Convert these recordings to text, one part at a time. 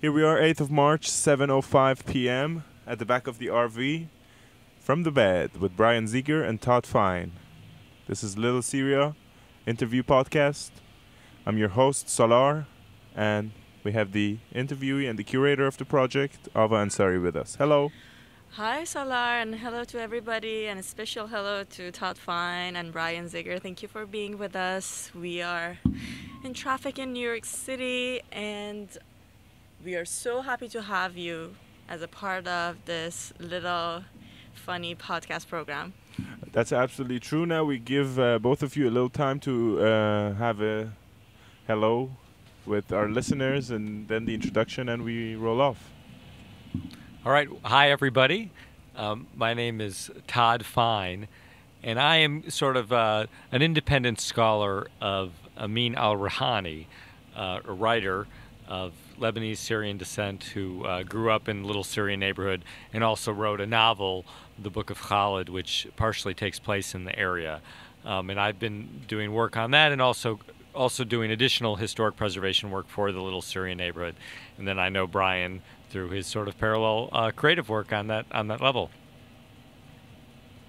Here we are, 8th of March, 7:05 p.m. at the back of the RV from the bed with Brian Zegeer and Todd Fine. This is Little Syria interview podcast. I'm your host, SALAR, and we have the interviewee and the curator of the project, Ava Ansari, with us. Hello. Hi, SALAR, and hello to everybody, and a special hello to Todd Fine and Brian Zegeer. Thank you for being with us. We are in traffic in New York City, and we are so happy to have you as a part of this little funny podcast program. That's absolutely true. Now we give both of you a little time to have a hello with our listeners, and then the introduction, and we roll off. All right. Hi, everybody. My name is Todd Fine, and I am sort of an independent scholar of Amin al-Rihani, a writer of Lebanese Syrian descent who grew up in Little Syria neighborhood and also wrote a novel, The Book of Khalid, which partially takes place in the area. And I've been doing work on that and also doing additional historic preservation work for the Little Syria neighborhood. And then I know Brian through his sort of parallel creative work on that level.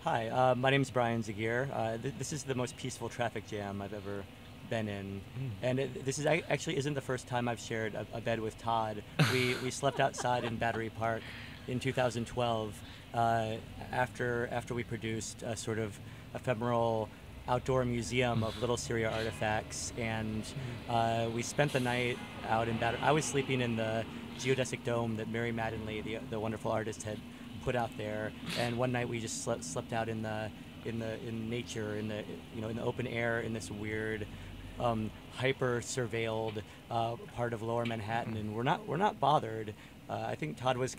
Hi, my name is Brian Zegeer. This is the most peaceful traffic jam I've ever been in, and this is actually isn't the first time I've shared a bed with Todd. We slept outside in Battery Park in 2012 after we produced a sort of ephemeral outdoor museum of Little Syria artifacts, and we spent the night out in Battery. I was sleeping in the geodesic dome that Mary Mattingly, the wonderful artist, had put out there, and one night we just slept out in nature, in the open air, in this weird hyper surveilled part of Lower Manhattan, and we're not bothered. I think Todd was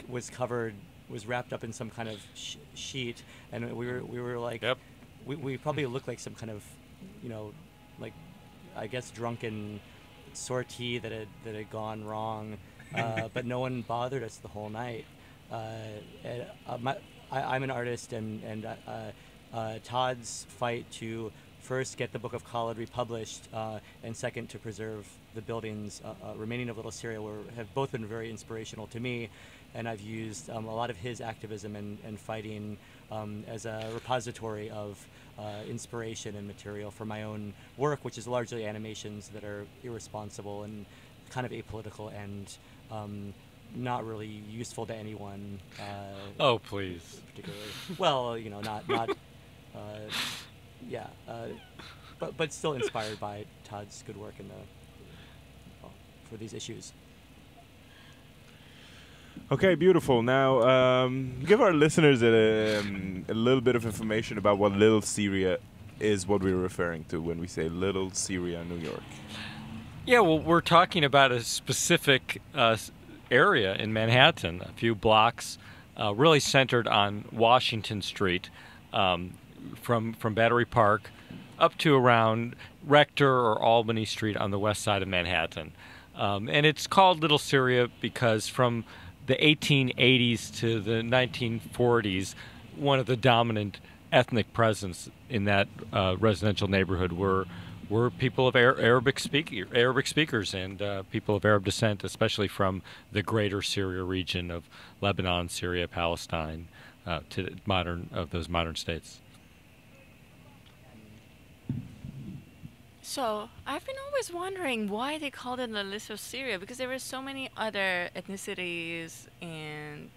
wrapped up in some kind of sheet, and we were like, yep. we probably looked like some kind of, like, I guess, drunken sortie that had gone wrong, but no one bothered us the whole night. I'm an artist, and Todd's fight to first get the Book of Khalid republished, and second to preserve the buildings remaining of Little Syria have both been very inspirational to me, and I've used a lot of his activism and fighting as a repository of inspiration and material for my own work, which is largely animations that are irresponsible and kind of apolitical and not really useful to anyone. Oh, please. Particularly. Well, not. Yeah, but still inspired by Todd's good work for these issues. Okay, beautiful. Now, give our listeners a little bit of information about what Little Syria is, what we're referring to when we say Little Syria, New York. Yeah, well, we're talking about a specific area in Manhattan, a few blocks, really centered on Washington Street, from Battery Park up to around Rector or Albany Street on the west side of Manhattan. And it's called Little Syria because from the 1880s to the 1940s, one of the dominant ethnic presence in that residential neighborhood were people of Arabic speakers and people of Arab descent, especially from the greater Syria region of Lebanon, Syria, Palestine, to those modern states. So, I've been always wondering why they called it Little Syria, because there were so many other ethnicities and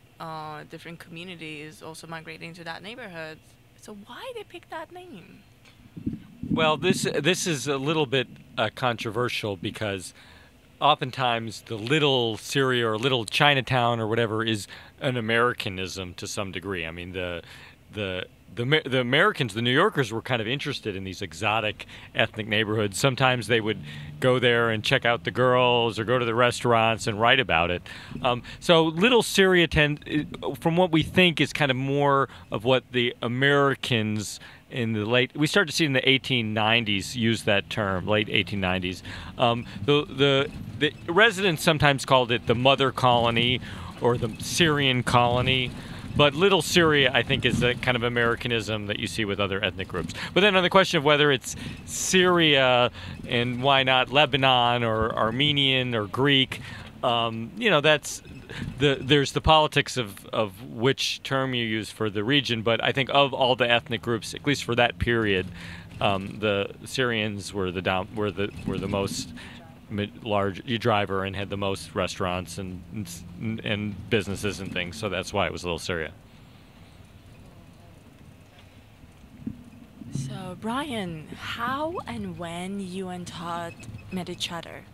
different communities also migrating to that neighborhood. So why they picked that name? Well, this is a little bit controversial because oftentimes the Little Syria or Little Chinatown or whatever is an Americanism to some degree. I mean, the Americans, the New Yorkers, were kind of interested in these exotic ethnic neighborhoods. Sometimes they would go there and check out the girls or go to the restaurants and write about it. So Little Syria, from what we think, is kind of more of what the Americans we started to see in the 1890s use that term, late 1890s. The residents sometimes called it the mother colony or the Syrian colony. But Little Syria, I think, is a kind of Americanism that you see with other ethnic groups. But then on the question of whether it's Syria and why not Lebanon or Armenian or Greek, That's there's the politics of which term you use for the region, but I think of all the ethnic groups, at least for that period, the Syrians were the most large driver and had the most restaurants and businesses and things. So that's why it was Little Syria. So, Brian, how and when you and Todd met each other?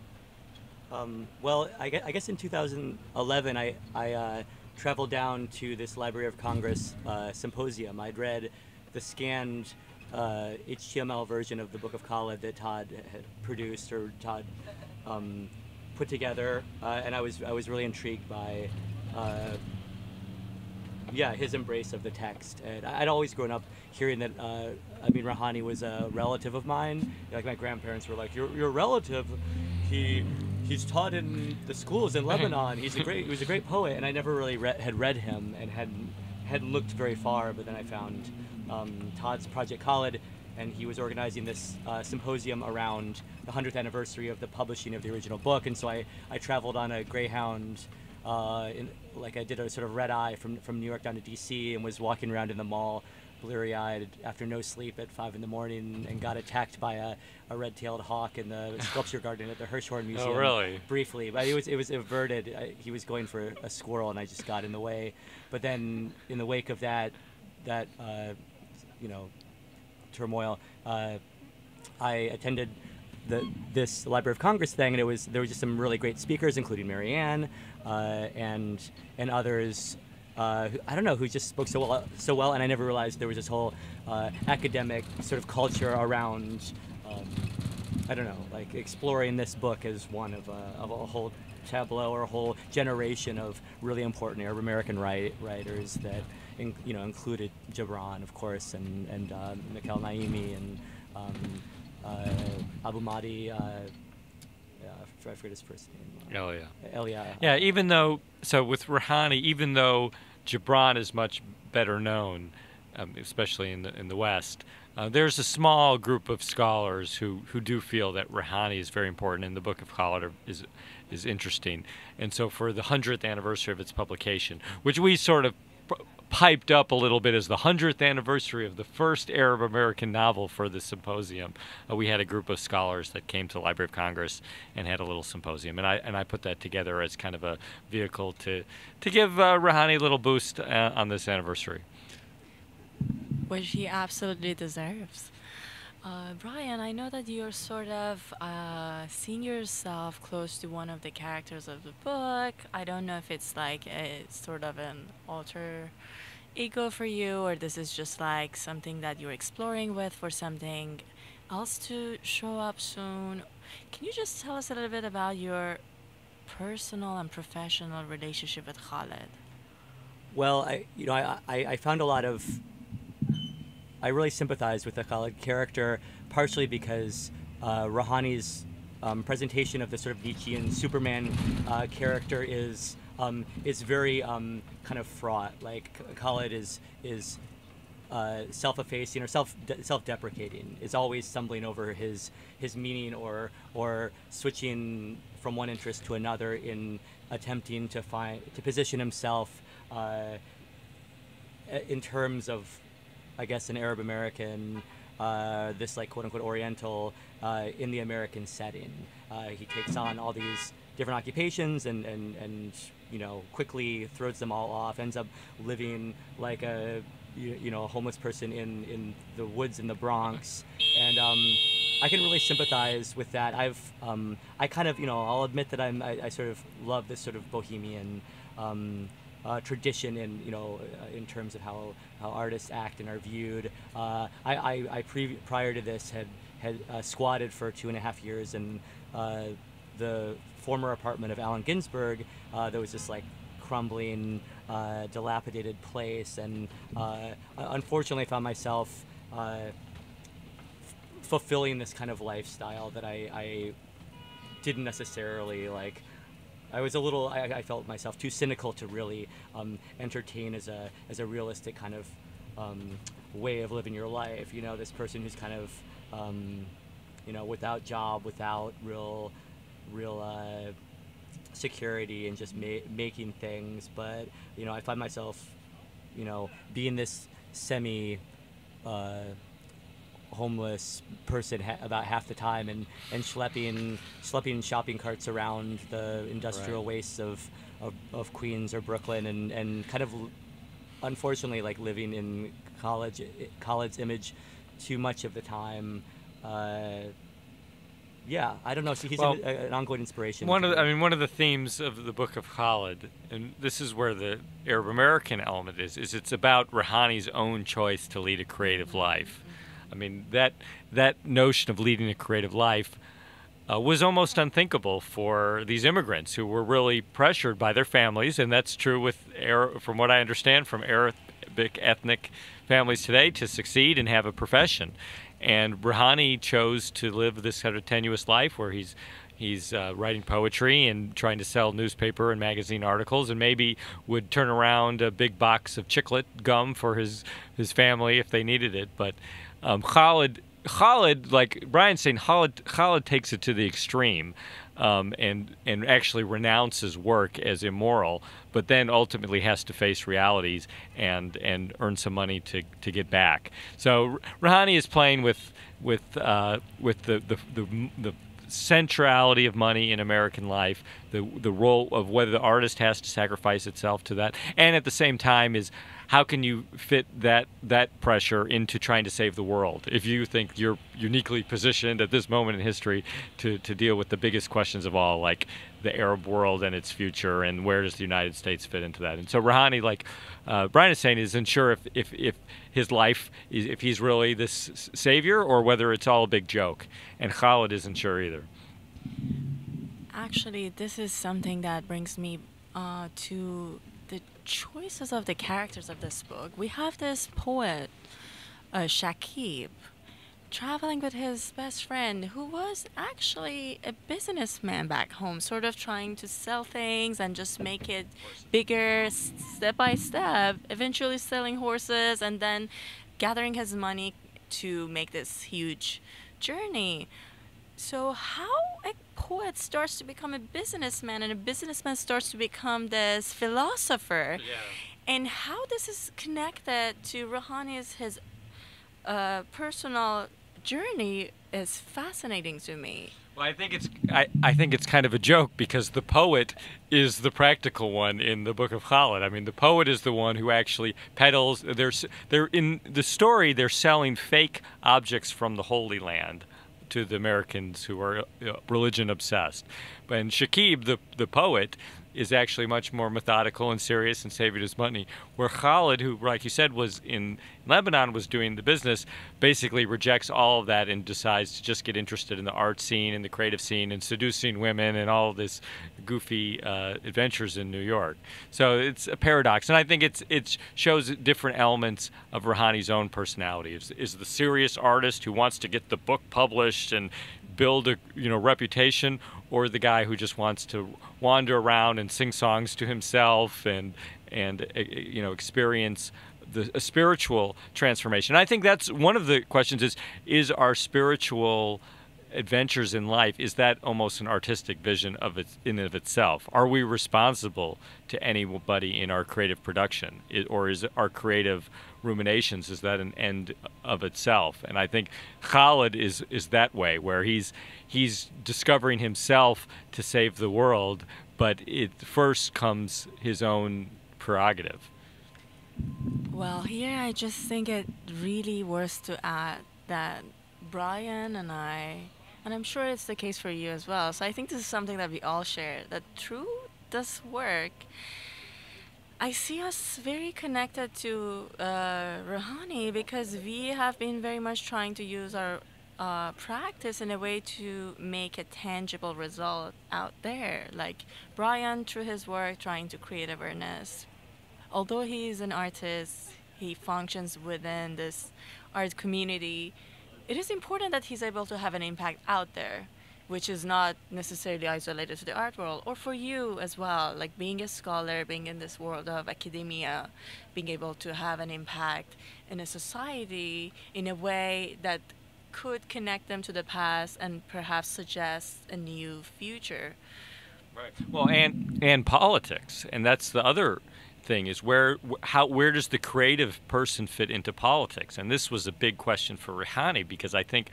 Well, I guess in 2011, I traveled down to this Library of Congress symposium. I'd read the scanned HTML version of the Book of Khaled that Todd had produced, or Todd put together, and I was really intrigued by his embrace of the text. And I'd always grown up hearing that Amin Rouhani was a relative of mine. Like, my grandparents were like, your relative, he's taught in the schools in Lebanon. He was a great poet, and I never really had read him and hadn't looked very far. But then I found Todd's Project Khaled, and he was organizing this symposium around the 100th anniversary of the publishing of the original book. And so I traveled on a Greyhound. I did a sort of red eye from New York down to DC, and was walking around in the mall, bleary-eyed after no sleep at 5 a.m, and got attacked by a red-tailed hawk in the sculpture garden at the Hirshhorn Museum. Oh, really? Briefly, but it was averted. He was going for a squirrel, and I just got in the way. But then, in the wake of that turmoil, I attended this Library of Congress thing, and there was just some really great speakers, including Marianne and others. I don't know, who just spoke so well, and I never realized there was this whole academic sort of culture around, exploring this book as one of a whole tableau, or a whole generation of really important Arab American writers that included Gibran, of course, and Mikhail Naimi, and Abu Mahdi. I forget his first name. Elia. Yeah, with Rouhani, even though Gibran is much better known, especially in the West, there's a small group of scholars who do feel that Rouhani is very important, and the Book of Khaled is interesting. And so for the 100th anniversary of its publication, which we sort of piped up a little bit as the 100th anniversary of the first Arab American novel for the symposium, we had a group of scholars that came to the Library of Congress and had a little symposium, and I put that together as kind of a vehicle to give Rouhani a little boost on this anniversary, Which he absolutely deserves. Brian, I know that you're sort of seeing yourself close to one of the characters of the book. I don't know if it's like a sort of an alter ego for you, or this is just like something that you're exploring with for something else to show up soon. Can you just tell us a little bit about your personal and professional relationship with Khaled? Well, I found a lot of. I really sympathize with the Khaled character, partially because Rouhani's presentation of the sort of Nietzschean Superman character is very kind of fraught. Like, Khaled is self-effacing or self-deprecating. Is always stumbling over his meaning, or switching from one interest to another in attempting to position himself in terms of, I guess, an Arab American, this like quote unquote Oriental in the American setting. He takes on all these different occupations and quickly throws them all off. Ends up living like a homeless person in the woods in the Bronx, and I can really sympathize with that. I kind of I'll admit that I sort of love this sort of bohemian. Tradition in terms of how artists act and are viewed. Prior to this had squatted for 2.5 years in the former apartment of Allen Ginsberg. There was this like crumbling, dilapidated place, and unfortunately I found myself fulfilling this kind of lifestyle that I didn't necessarily like. I felt myself too cynical to really entertain as a realistic kind of way of living your life. This person who's kind of without job, without real security and just making things. But I find myself, being this semi homeless person about half the time, and schlepping shopping carts around the industrial wastes of Queens or Brooklyn, and kind of unfortunately like living in Khaled's image too much of the time. Yeah, I don't know. So he's an ongoing inspiration. One of the themes of the book of Khaled, and this is where the Arab American element is it's about Rouhani's own choice to lead a creative life. I mean, that notion of leading a creative life was almost unthinkable for these immigrants who were really pressured by their families, and that's true from what I understand, from Arabic ethnic families today to succeed and have a profession. And Rouhani chose to live this kind of tenuous life where he's writing poetry and trying to sell newspaper and magazine articles, and maybe would turn around a big box of chiclet gum for his family if they needed it. But Khaled, like Brian's saying, Khaled takes it to the extreme, and actually renounces work as immoral, but then ultimately has to face realities and earn some money to get back. So Rouhani is playing with the centrality of money in American life, the role of whether the artist has to sacrifice itself to that, and at the same time is how can you fit that pressure into trying to save the world if you think you're uniquely positioned at this moment in history to deal with the biggest questions of all, like the Arab world and its future, and where does the United States fit into that. And so Rouhani, like Brian is saying, isn't sure if his life is, if he's really this savior or whether it's all a big joke, and Khaled isn't sure either. Actually, this is something that brings me to the choices of the characters of this book. We have this poet, Shakib, traveling with his best friend, who was actually a businessman back home, sort of trying to sell things and just make it bigger step by step, eventually selling horses and then gathering his money to make this huge journey. So how a poet starts to become a businessman, and a businessman starts to become this philosopher, and how this is connected to Rouhani's his personal journey is fascinating to me. Well, I think it's kind of a joke because the poet is the practical one in the Book of Khaled. I mean, the poet is the one who actually peddles. They're in the story. They're selling fake objects from the Holy Land to the Americans who are religion obsessed. But Shakib, the poet, is actually much more methodical and serious and saving his money. Where Khaled, who, like you said, was in Lebanon, was doing the business, basically rejects all of that and decides to just get interested in the art scene and the creative scene and seducing women and all of this goofy adventures in New York. So it's a paradox, and I think it shows different elements of Rouhani's own personality. Is the serious artist who wants to get the book published and build a reputation, or the guy who just wants to wander around and sing songs to himself and experience a spiritual transformation. I think that's one of the questions: is our spiritual adventures in life, is that almost an artistic vision of itself? Are we responsible to anybody in our creative production, or is our creative ruminations, is that an end of itself? And I think Khaled is that way, where he's discovering himself to save the world, but it first comes his own prerogative. Well, here I just think it really worth to add that Brian and I, and I'm sure it's the case for you as well, so I think this is something that we all share, that through this work, I see us very connected to Rouhani, because we have been very much trying to use our practice in a way to make a tangible result out there. Like Brian, through his work, trying to create awareness. Although he is an artist, he functions within this art community. It is important that he's able to have an impact out there, which is not necessarily isolated to the art world, or for you as well, like being a scholar, being in this world of academia, being able to have an impact in a society in a way that could connect them to the past and perhaps suggest a new future. Right. Well, and politics, and that's the other thing is where does the creative person fit into politics? And this was a big question for Rouhani because I think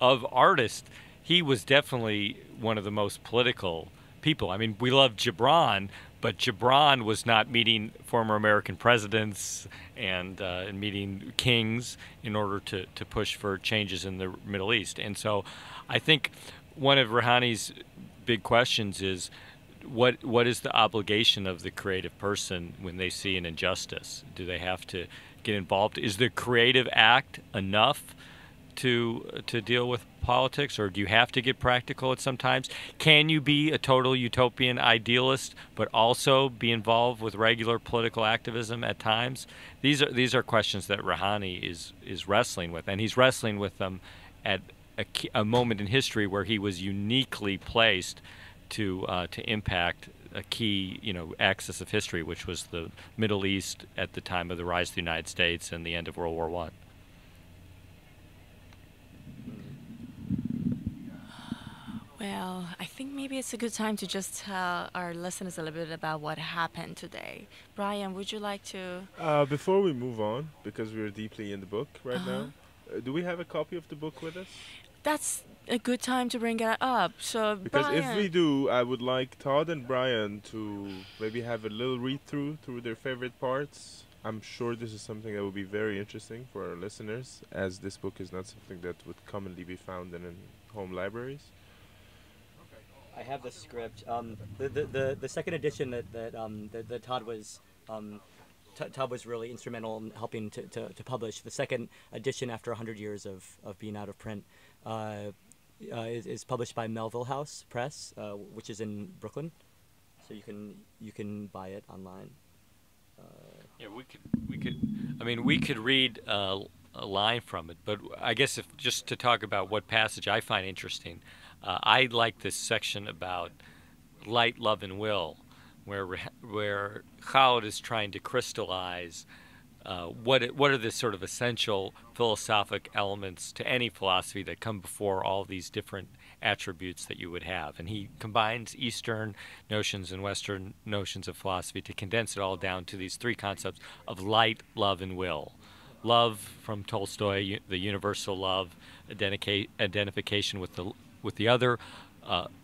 of artists, he was definitely one of the most political people. I mean, we love Gibran, but Gibran was not meeting former American presidents and meeting kings in order to push for changes in the Middle East. And so I think one of Rouhani's big questions is what is the obligation of the creative person when they see an injustice? Do they have to get involved? Is the creative act enough to deal with politics, or do you have to get practical at some times? Can you be a total utopian idealist but also be involved with regular political activism at times? These are questions that Rouhani is wrestling with, and he's wrestling with them at a moment in history where he was uniquely placed to impact a key axis of history, which was the Middle East at the time of the rise of the United States and the end of World War I. Well, I think maybe it's a good time to just tell our listeners a little bit about what happened today. Brian, would you like to? Before we move on, because we're deeply in the book right now, do we have a copy of the book with us? That's a good time to bring it up. So, Because Brian, if we do, I would like Todd and Brian to maybe have a little read-through their favorite parts. I'm sure this is something that will be very interesting for our listeners, as this book is not something that would commonly be found in home libraries. I have the script. The second edition that Todd was Todd was really instrumental in helping to publish. The second edition, after 100 years of being out of print, is published by Melville House Press, which is in Brooklyn. So you can buy it online. Yeah, we could read a line from it, but I guess if just to talk about what passage I find interesting. I like this section about light, love, and will, where Khaled is trying to crystallize what are the sort of essential philosophic elements to any philosophy that come before all these different attributes that you would have. And he combines Eastern notions and Western notions of philosophy to condense it all down to these three concepts of light, love, and will. Love from Tolstoy, the universal love, identification with the other.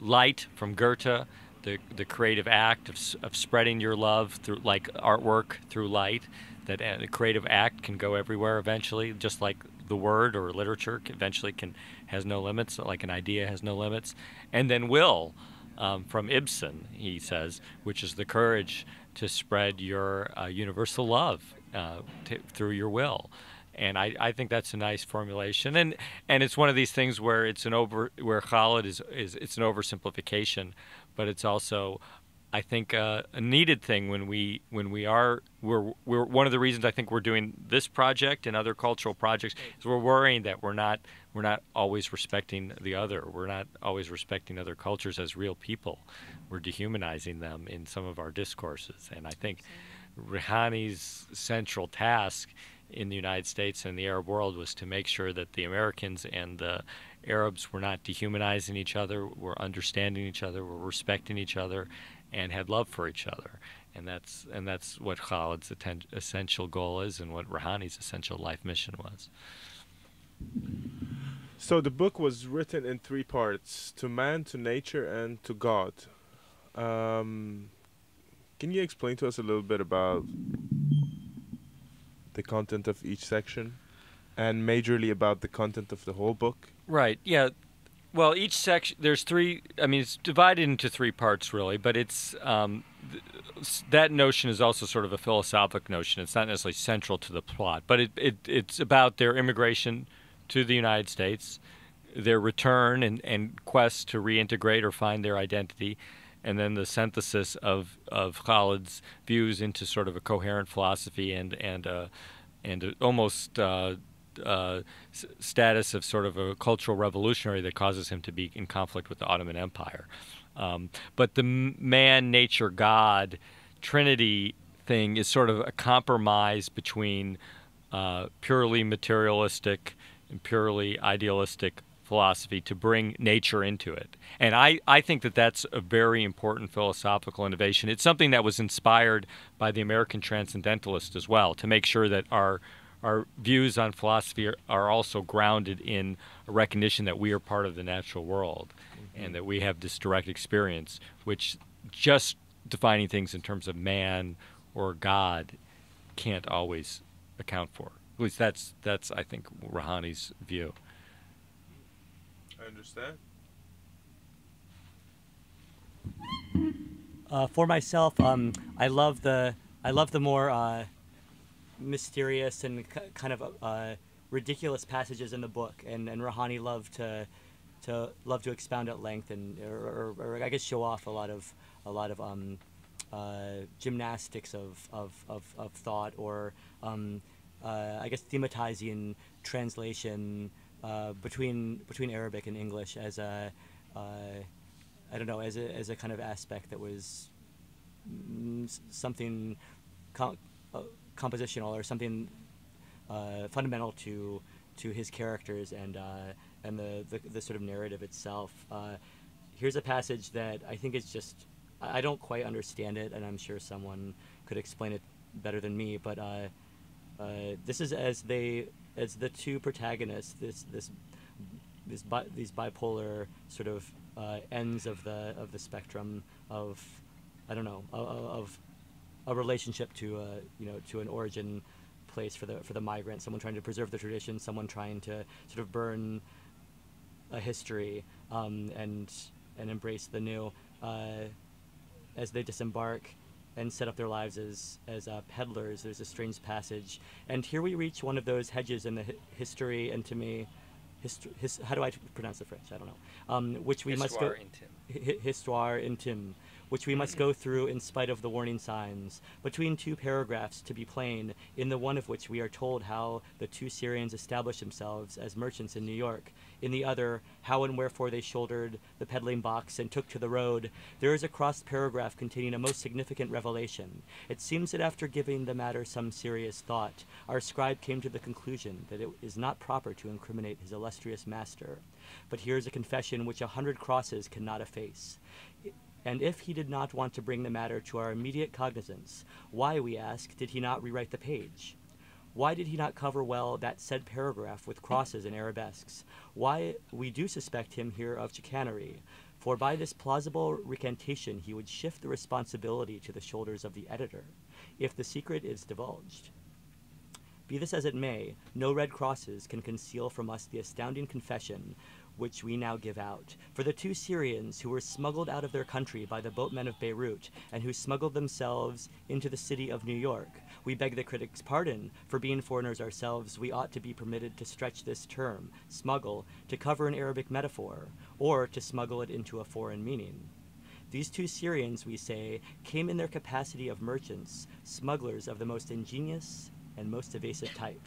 Light from Goethe, the creative act of spreading your love through, like artwork, through light. That a creative act can go everywhere eventually, just like the word or literature eventually has no limits, like an idea has no limits. And then will, from Ibsen, he says, which is the courage to spread your universal love through your will. And I think that's a nice formulation, and it's one of these things where where Khaled is it's an oversimplification, but it's also, I think, a needed thing when we're one of the reasons I think we're doing this project and other cultural projects is we're worrying that we're not always respecting the other. We're not always respecting other cultures as real people. We're dehumanizing them in some of our discourses, and I think Rouhani's central task in the United States and the Arab world was to make sure that the Americans and the Arabs were not dehumanizing each other, were understanding each other, were respecting each other, and had love for each other. And that's what Khaled's essential goal is, and what Rouhani's essential life mission was. So the book was written in three parts: to man, to nature, and to God. Can you explain to us a little bit about the content of each section, and majorly about the content of the whole book? Right, yeah. Well, each section, there's three, I mean, it's divided into three parts, really, but it's, that notion is also sort of a philosophic notion. It's not necessarily central to the plot, but it's about their immigration to the United States, their return and quest to reintegrate or find their identity, and then the synthesis of Khaled's views into sort of a coherent philosophy and almost status of sort of a cultural revolutionary that causes him to be in conflict with the Ottoman Empire. But the man, nature, God, Trinity thing is sort of a compromise between purely materialistic and purely idealistic philosophy to bring nature into it. And I think that that's a very important philosophical innovation. It's something that was inspired by the American transcendentalists as well, to make sure that our views on philosophy are also grounded in a recognition that we are part of the natural world, and that we have this direct experience, which just defining things in terms of man or God can't always account for. At least that's I think Rouhani's view. I understand. For myself, I love the more mysterious and kind of ridiculous passages in the book, and Rouhani loved to expound at length and or I guess show off a lot of gymnastics of thought, or I guess thematizing translation between Arabic and English as a I don't know, as a kind of aspect that was something compositional, or something fundamental to his characters and the sort of narrative itself. Here's a passage that I think is just, I don't quite understand it, and I'm sure someone could explain it better than me. But this is as the two protagonists, these bipolar sort of ends of the spectrum of, I don't know, of a relationship to to an origin place for the migrant, someone trying to preserve the tradition, someone trying to sort of burn a history and embrace the new, as they disembark and set up their lives as peddlers. There's a strange passage, and here we reach one of those hedges in the history, and to me, how do I pronounce the French? I don't know. Which we must go. Histoire intime, which we must go through in spite of the warning signs. Between two paragraphs, to be plain, in the one of which we are told how the two Syrians established themselves as merchants in New York, in the other, how and wherefore they shouldered the peddling box and took to the road, there is a crossed paragraph containing a most significant revelation. It seems that after giving the matter some serious thought, our scribe came to the conclusion that it is not proper to incriminate his illustrious master. But here is a confession which 100 crosses cannot efface. And if he did not want to bring the matter to our immediate cognizance, why, we ask, did he not rewrite the page? Why did he not cover well that said paragraph with crosses and arabesques? Why, we do suspect him here of chicanery, for by this plausible recantation he would shift the responsibility to the shoulders of the editor, if the secret is divulged. Be this as it may, no red crosses can conceal from us the astounding confession which we now give out. For the two Syrians who were smuggled out of their country by the boatmen of Beirut, and who smuggled themselves into the city of New York, we beg the critic's pardon. For being foreigners ourselves, we ought to be permitted to stretch this term, smuggle, to cover an Arabic metaphor, or to smuggle it into a foreign meaning. These two Syrians, we say, came in their capacity of merchants, smugglers of the most ingenious and most evasive type.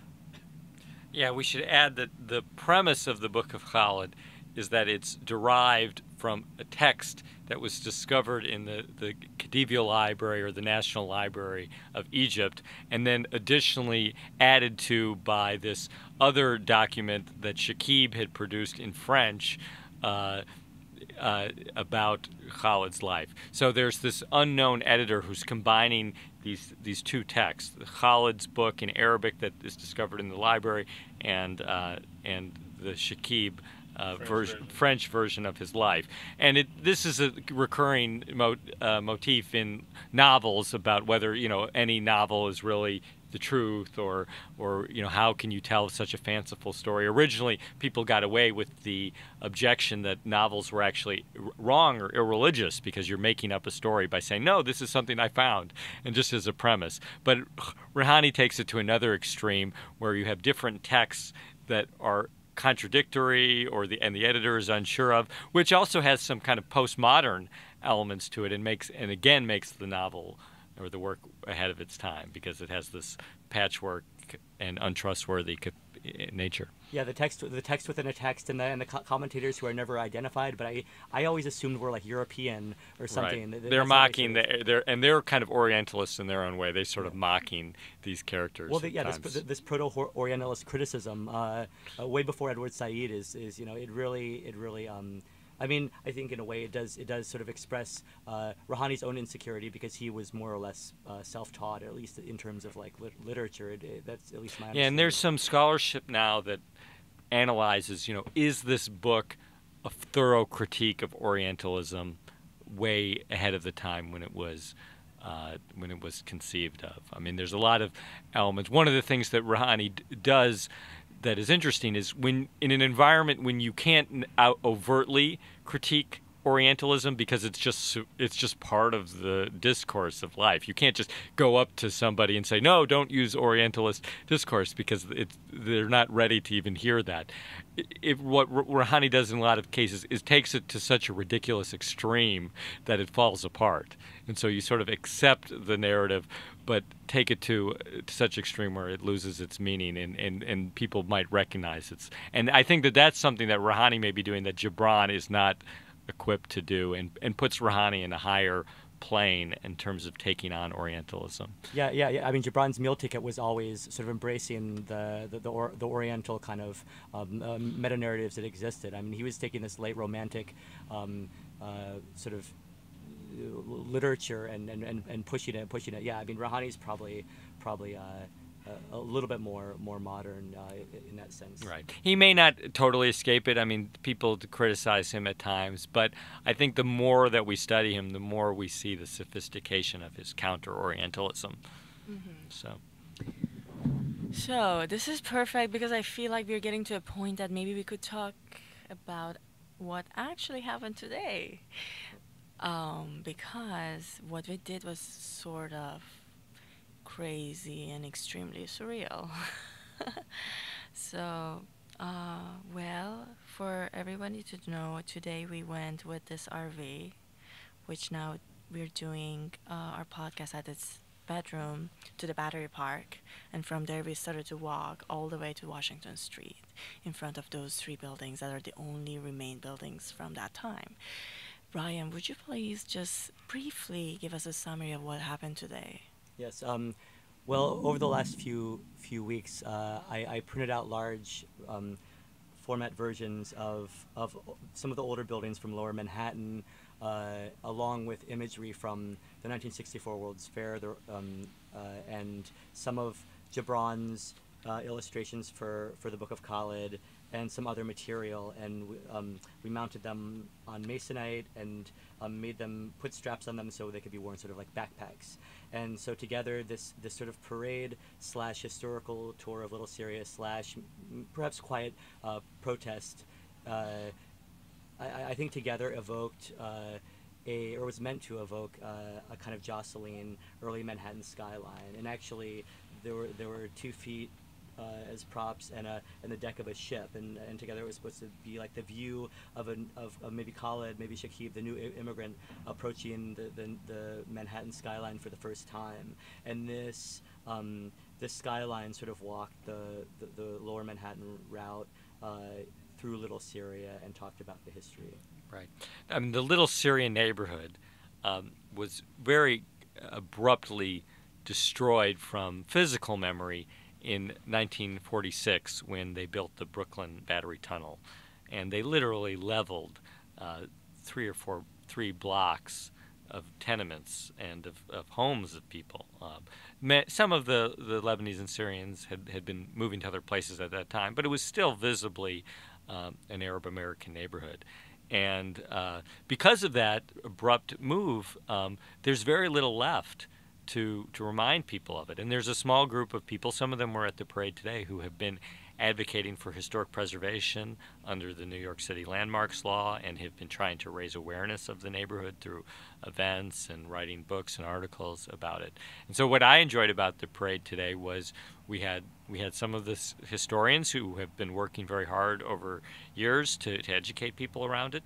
Yeah, we should add that the premise of the Book of Khalid is that it's derived from a text that was discovered in the Khedivial Library, or the National Library of Egypt, and then additionally added to by this other document that Shakib had produced in French about Khalid's life. So there's this unknown editor who's combining these two texts, Khalid's book in Arabic that is discovered in the library, and the Shakib French version of his life. And this is a recurring motif in novels about whether any novel is really the truth, or how can you tell such a fanciful story. Originally, people got away with the objection that novels were actually wrong or irreligious because you're making up a story by saying, no, this is something I found, and just as a premise. But Rouhani takes it to another extreme where you have different texts that are contradictory, and the editor is unsure of, which also has some kind of postmodern elements to it, and again makes the novel or the work ahead of its time because it has this patchwork and untrustworthy nature. Yeah, the text within a text, and the commentators who are never identified. But I always assumed were like European or something. Right. They're mocking they're kind of Orientalists in their own way. They sort of mocking these characters. Well, this proto-Orientalist criticism, way before Edward Said is it really. I mean, I think in a way it does sort of express Rouhani's own insecurity because he was more or less self-taught, at least in terms of like literature. That's at least my understanding. Yeah, and there's some scholarship now that analyzes, is this book a thorough critique of Orientalism way ahead of the time when it was conceived of. I mean, there's a lot of elements. One of the things that Rouhani does that is interesting is when in an environment when you can't overtly critique Orientalism because it's just part of the discourse of life. You can't just go up to somebody and say, no, don't use Orientalist discourse because they're not ready to even hear that. What Rouhani does in a lot of cases is takes it to such a ridiculous extreme that it falls apart. And so you sort of accept the narrative but take it to such extreme where it loses its meaning and people might recognize it. And I think that's something that Rouhani may be doing that Gibran is not equipped to do and puts Rouhani in a higher plane in terms of taking on Orientalism. Yeah. I mean, Gibran's meal ticket was always sort of embracing the Oriental kind of meta narratives that existed. I mean, he was taking this late romantic sort of literature and pushing it. Yeah, I mean, Rouhani's probably a little bit more modern in that sense. Right. He may not totally escape it. I mean, people criticize him at times, but I think the more that we study him, the more we see the sophistication of his counter-Orientalism. Mm-hmm. So this is perfect because I feel like we're getting to a point that maybe we could talk about what actually happened today. Because what we did was sort of crazy and extremely surreal. So, well, for everybody to know, today we went with this RV, which now we're doing our podcast at its bedroom to the Battery Park, and from there we started to walk all the way to Washington Street in front of those three buildings that are the only remain buildings from that time. Brian, would you please just briefly give us a summary of what happened today? Yes. Well, over the last few weeks, I printed out large format versions of some of the older buildings from Lower Manhattan, along with imagery from the 1964 World's Fair, and some of Gibran's illustrations for the Book of Khalid, and some other material, and we mounted them on masonite and put straps on them so they could be worn sort of like backpacks. And so together, this sort of parade / historical tour of Little Syria / perhaps quiet protest, I think together evoked or was meant to evoke a kind of jostling early Manhattan skyline. And actually, there were 2 feet as props and the deck of a ship, and together it was supposed to be like the view of maybe Khalid, maybe Shakib, the new immigrant approaching the Manhattan skyline for the first time. And this skyline sort of walked the Lower Manhattan route through Little Syria and talked about the history. Right. I mean, the Little Syria neighborhood was very abruptly destroyed from physical memory in 1946 when they built the Brooklyn Battery Tunnel, and they literally leveled 3 blocks of tenements and of homes of people. Some of the Lebanese and Syrians had been moving to other places at that time, but it was still visibly an Arab American neighborhood. And because of that abrupt move, there's very little left to remind people of it. And there's a small group of people, some of them were at the parade today, who have been advocating for historic preservation under the New York City Landmarks Law and have been trying to raise awareness of the neighborhood through events and writing books and articles about it. And so what I enjoyed about the parade today was we had some of the historians who have been working very hard over years to educate people around it,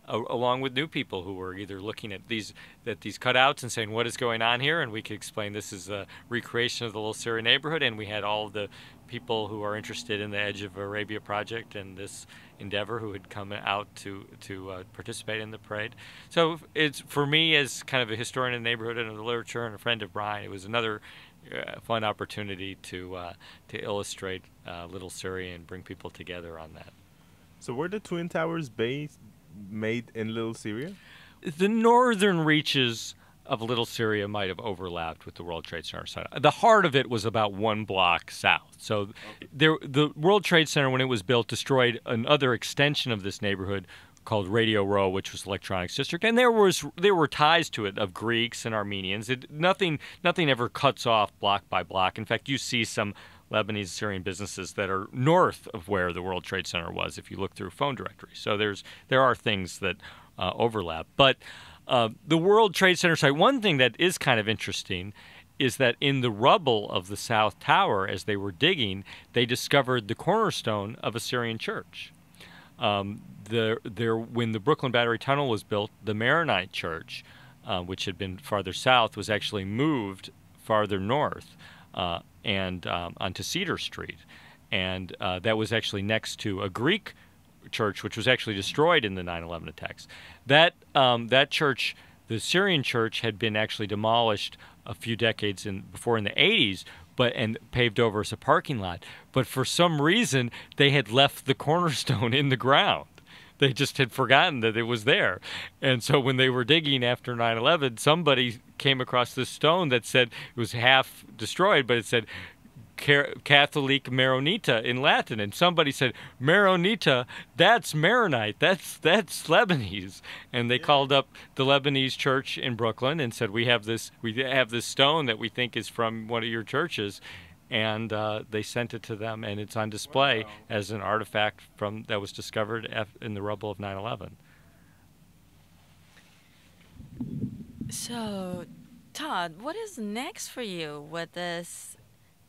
along with new people who were either looking at these cutouts and saying, what is going on here? And we could explain this is a recreation of the Little Syria neighborhood. And we had all of the people who are interested in the Edge of Arabia project and this endeavor who had come out to participate in the parade. So it's, for me, as kind of a historian in the neighborhood and of the literature and a friend of Brian, it was another fun opportunity to illustrate Little Syria and bring people together on that. So were the Twin Towers made in Little Syria? The northern reaches of Little Syria might have overlapped with the World Trade Center site. The heart of it was about 1 block south. So the World Trade Center, when it was built, destroyed another extension of this neighborhood called Radio Row, which was Electronics District, and there were ties to it of Greeks and Armenians. Nothing ever cuts off block by block. In fact, you see some Lebanese Syrian businesses that are north of where the World Trade Center was if you look through phone directories. So there are things that overlap. But the World Trade Center site, one thing that is kind of interesting is that in the rubble of the South Tower, as they were digging, they discovered the cornerstone of a Syrian church. When the Brooklyn Battery Tunnel was built, the Maronite Church, which had been farther south, was actually moved farther north and onto Cedar Street. And that was actually next to a Greek church, which was actually destroyed in the 9/11 attacks. That church, the Syrian church, had been actually demolished a few decades before in the 80s, and paved over as a parking lot. But for some reason, they had left the cornerstone in the ground. They just had forgotten that it was there. And so when they were digging after 9/11, somebody came across this stone that said it was half destroyed, but it said Catholic Maronita in Latin, and somebody said, Maronita, that's Maronite, that's Lebanese. And they called up the Lebanese church in Brooklyn and said, we have this stone that we think is from one of your churches. And they sent it to them, and it's on display as an artifact that was discovered in the rubble of 9/11. So, Todd, what is next for you with this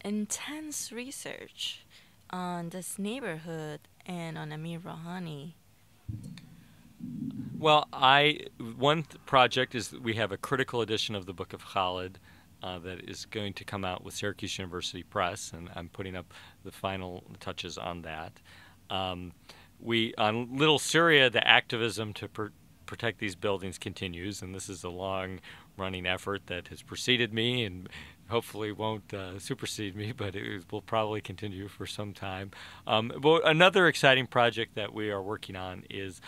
intense research on this neighborhood and on Amir Rouhani? Well, one project is that we have a critical edition of the Book of Khalid that is going to come out with Syracuse University Press, and I'm putting up the final touches on that. On Little Syria, the activism to protect these buildings continues, and this is a long-running effort that has preceded me and hopefully won't supersede me, but it will probably continue for some time. But another exciting project that we are working on is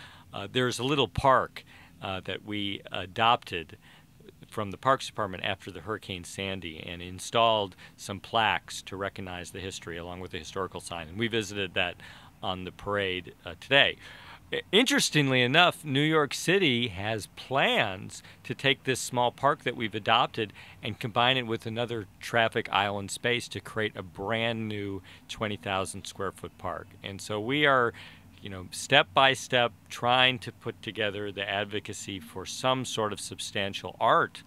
there's a little park that we adopted from the Parks Department after the Hurricane Sandy and installed some plaques to recognize the history along with the historical sign. And we visited that on the parade today. Interestingly enough, New York City has plans to take this small park that we've adopted and combine it with another traffic island space to create a brand new 20,000 square foot park. And so we are, step by step trying to put together the advocacy for some sort of substantial art,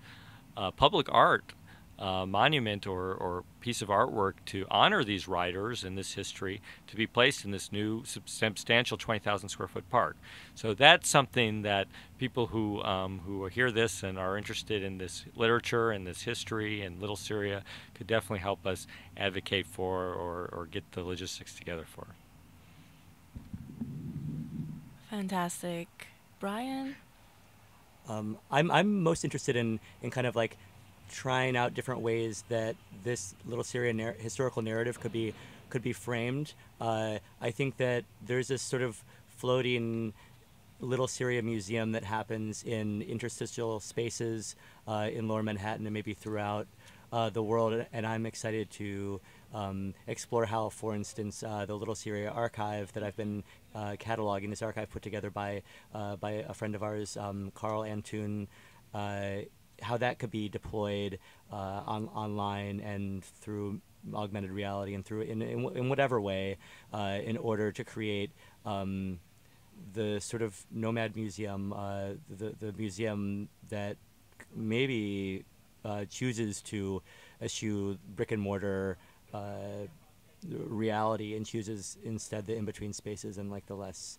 public art, monument or piece of artwork to honor these writers and this history to be placed in this new substantial 20,000 square foot park. So that's something that people who hear this and are interested in this literature and this history and Little Syria could definitely help us advocate for or get the logistics together for. Fantastic. Brian? I'm most interested in kind of like trying out different ways that this Little Syria historical narrative could be framed. I think that there's this sort of floating Little Syria museum that happens in interstitial spaces in Lower Manhattan and maybe throughout the world, and I'm excited to explore how, for instance, the Little Syria archive that I've been cataloging, this archive put together by a friend of ours, Carl Antoon, how that could be deployed online and through augmented reality and through in whatever way in order to create the sort of nomad museum, the museum that maybe chooses to eschew brick and mortar reality and chooses instead the in-between spaces and like the less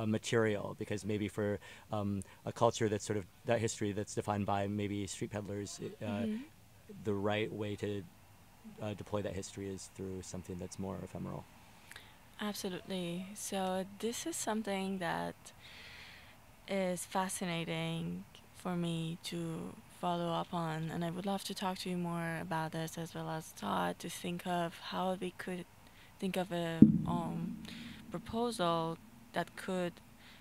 material, because maybe for a culture that's sort of that history that's defined by maybe street peddlers, the right way to deploy that history is through something that's more ephemeral. Absolutely. So this is something that is fascinating for me to follow up on, and I would love to talk to you more about this as well as Todd to think of how we could think of a proposal that could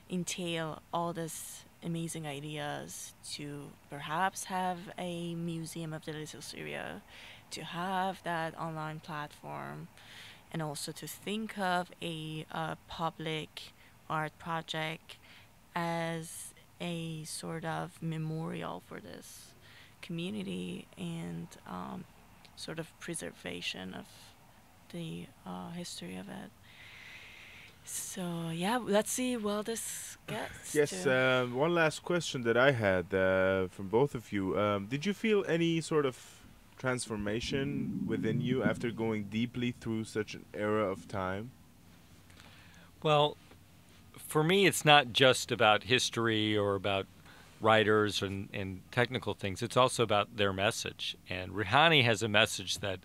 entail all these amazing ideas to perhaps have a museum of the Little Syria, to have that online platform, and also to think of a public art project as a sort of memorial for this community and sort of preservation of the history of it. So yeah, let's see where this gets Yes, to. one last question that I had from both of you. Did you feel any sort of transformation within you after going deeply through such an era of time? Well, for me, it's not just about history or about writers and technical things. It's also about their message. And Rouhani has a message that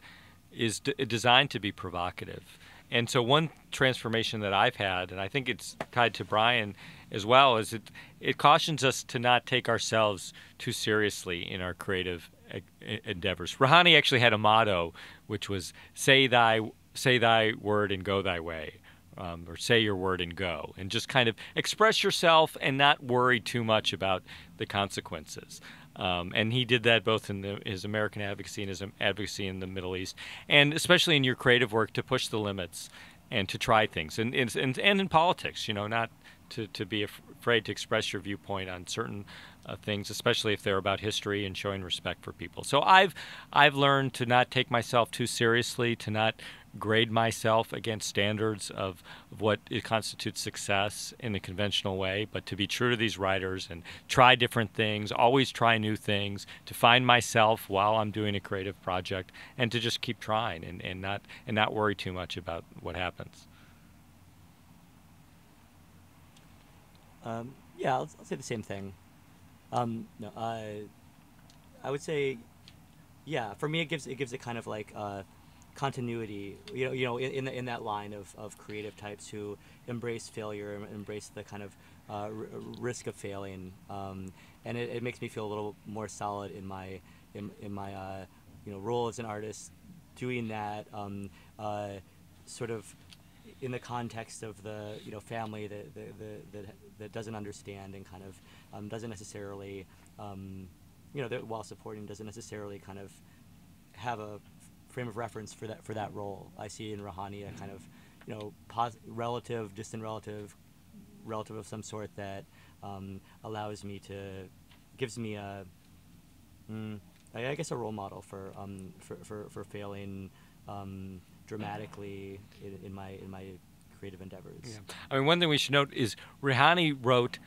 is designed to be provocative. And so one transformation that I've had, and I think it's tied to Brian as well, is it cautions us to not take ourselves too seriously in our creative endeavors. Rouhani actually had a motto, which was say thy word and go thy way. Or say your word and go, and just kind of express yourself and not worry too much about the consequences. And he did that both in his American advocacy and his advocacy in the Middle East, and especially in your creative work to push the limits and to try things. And in politics, not to be afraid to express your viewpoint on certain things, especially if they're about history and showing respect for people. So I've learned to not take myself too seriously, to not grade myself against standards of what it constitutes success in a conventional way, but to be true to these writers and try different things, always try new things, to find myself while I'm doing a creative project, and to just keep trying and not worry too much about what happens. Yeah, I'll say the same thing. No, I would say, yeah. For me, it gives it kind of like continuity. In that line of creative types who embrace failure, embrace the kind of risk of failing, and it makes me feel a little more solid in my role as an artist, doing that sort of in the context of the family that doesn't understand and kind of doesn't necessarily that while supporting doesn't necessarily kind of have a frame of reference for that role. I see in Rouhani a kind of distant relative of some sort that allows me gives me I guess a role model for failing dramatically in my creative endeavors. Yeah. I mean, one thing we should note is Rouhani wrote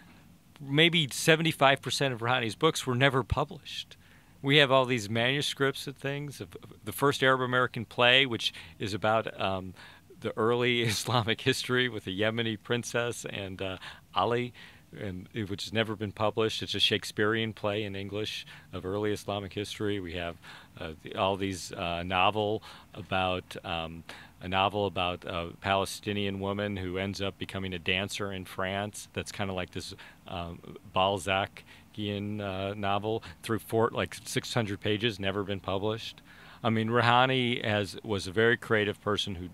maybe 75% of Rouhani's books were never published. We have all these manuscripts of things. Of the first Arab-American play, which is about the early Islamic history with a Yemeni princess and Ali, which has never been published. It's a Shakespearean play in English of early Islamic history. We have all these a novel about a Palestinian woman who ends up becoming a dancer in France. That's kind of like this Balzacian novel through 600 pages, never been published. I mean, Rouhani was a very creative person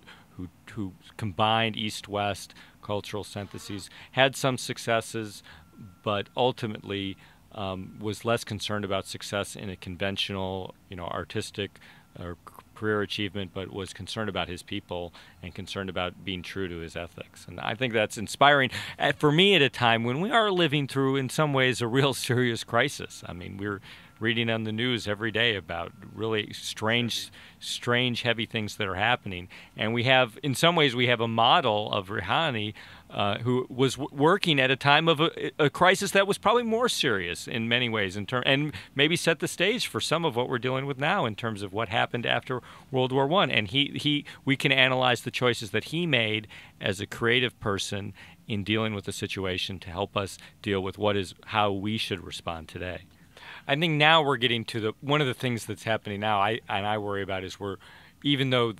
who combined East-West cultural syntheses, had some successes, but ultimately was less concerned about success in a conventional, artistic or career achievement, but was concerned about his people and concerned about being true to his ethics. And I think that's inspiring for me at a time when we are living through, in some ways, a real serious crisis. I mean, we're reading on the news every day about really strange, heavy things that are happening. And in some ways, we have a model of Rouhani who was working at a time of a crisis that was probably more serious in many ways, and maybe set the stage for some of what we're dealing with now in terms of what happened after World War I. And we can analyze the choices that he made as a creative person in dealing with the situation to help us deal with how we should respond today. I think now we're getting to one of the things that's happening now, I worry about is we're even though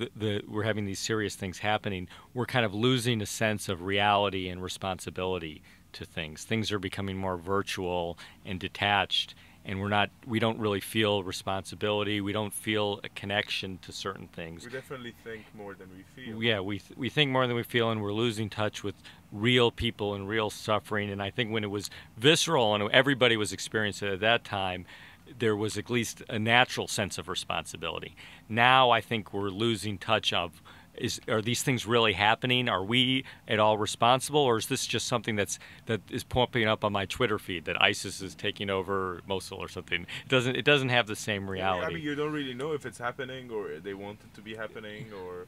we're having these serious things happening, we're kind of losing a sense of reality and responsibility to things. Things are becoming more virtual and detached, and we don't really feel responsibility. We don't feel a connection to certain things. We definitely think more than we feel. Yeah, we think more than we feel, and we're losing touch with real people and real suffering. And I think when it was visceral and everybody was experiencing it at that time, there was at least a natural sense of responsibility. Now I think we're losing touch of, are these things really happening? Are we at all responsible, or is this just something that is popping up on my Twitter feed that ISIS is taking over Mosul or something? It doesn't have the same reality. I mean, you don't really know if it's happening or they want it to be happening, or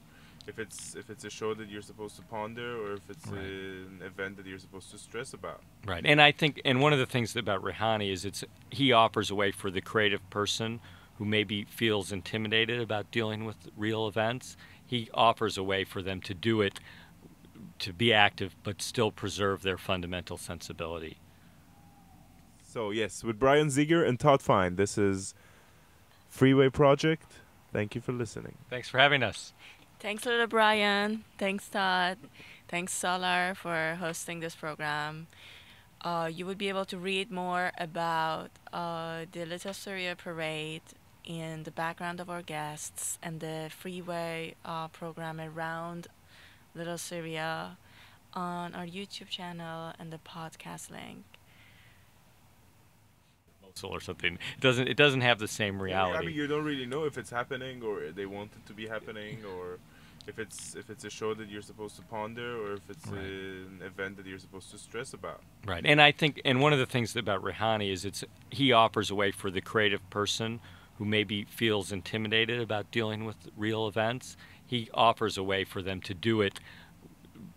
if it's a show that you're supposed to ponder, or if it's an event that you're supposed to stress about. Right. And I think, and one of the things about Rehani is he offers a way for the creative person who maybe feels intimidated about dealing with real events. He offers a way for them to do it, to be active, but still preserve their fundamental sensibility. So yes, with Brian Zegeer and Todd Fine, this is Freeway Project. Thank you for listening. Thanks for having us. Thanks, little Brian. Thanks, Todd. Thanks, SALAR, for hosting this program. You would be able to read more about the Little Syria parade in the background of our guests and the freeway program around Little Syria on our YouTube channel and the podcast link. Or something. It doesn't have the same reality. I mean, you don't really know if it's happening or they want it to be happening, or if it's a show that you're supposed to ponder, or if it's an event that you're supposed to stress about. Right. And I think, and one of the things about Rehani is he offers a way for the creative person who maybe feels intimidated about dealing with real events. He offers a way for them to do it,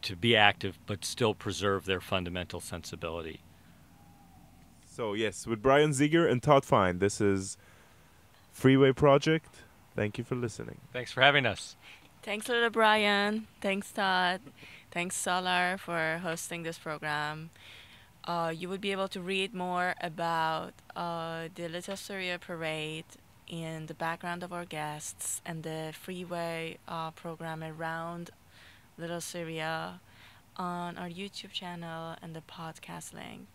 to be active, but still preserve their fundamental sensibility. So yes, with Brian Zegeer and Todd Fine, this is Freeway Project. Thank you for listening. Thanks for having us. Thanks, little Brian. Thanks, Todd. Thanks, SALAR, for hosting this program. You would be able to read more about the Little Syria parade in the background of our guests and the freeway program around Little Syria on our YouTube channel and the podcast link.